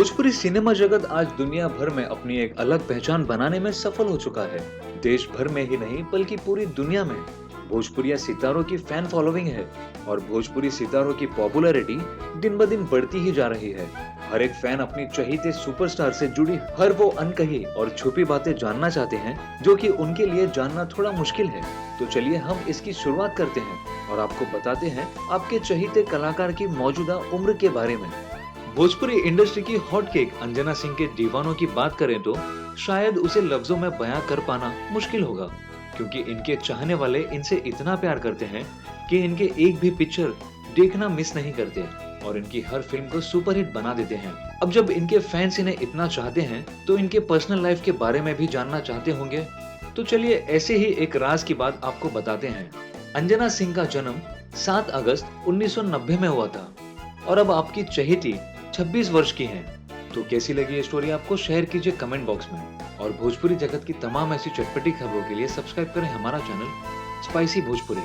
Bhojpuri cinema जगत आज दुनिया भर में अपनी एक अलग पहचान बनाने में सफल हो चुका है। देश भर में ही नहीं बल्कि पूरी दुनिया में भोजपुरिया सितारों की फैन फॉलोइंग है और भोजपुरी सितारों की पॉपुलैरिटी दिन ब दिन बढ़ती ही जा रही है। हर एक फैन अपनी चहीते सुपरस्टार से जुड़ी हर वो अनकही और छुपी बातें जानना चाहते हैं जो कि उनके लिए जानना थोड़ा मुश्किल है। तो चलिए हम इसकी शुरुआत करते हैं और आपको बताते हैं आपके चहीते कलाकार की मौजूदा उम्र के बारे में। भोजपुरी इंडस्ट्री की हॉट केक अंजना सिंह के दीवानों की बात करें तो शायद उसे लफ्जों में बयां कर पाना मुश्किल होगा, क्योंकि इनके चाहने वाले इनसे इतना प्यार करते हैं कि इनके एक भी पिक्चर देखना मिस नहीं करते और इनकी हर फिल्म को सुपरहिट बना देते हैं। अब जब इनके फैंस इन्हें इतना चाहते हैं तो इनके पर्सनल लाइफ के बारे में भी जानना चाहते होंगे। तो चलिए ऐसे ही एक राज की बात आपको बताते हैं। अंजना सिंह का जन्म 7 अगस्त 1990 में हुआ था और अब आपकी चहेती 26 वर्ष की हैं। तो कैसी लगी ये स्टोरी आपको शेयर कीजिए कमेंट बॉक्स में और भोजपुरी जगत की तमाम ऐसी चटपटी खबरों के लिए सब्सक्राइब करें हमारा चैनल स्पाइसी भोजपुरी।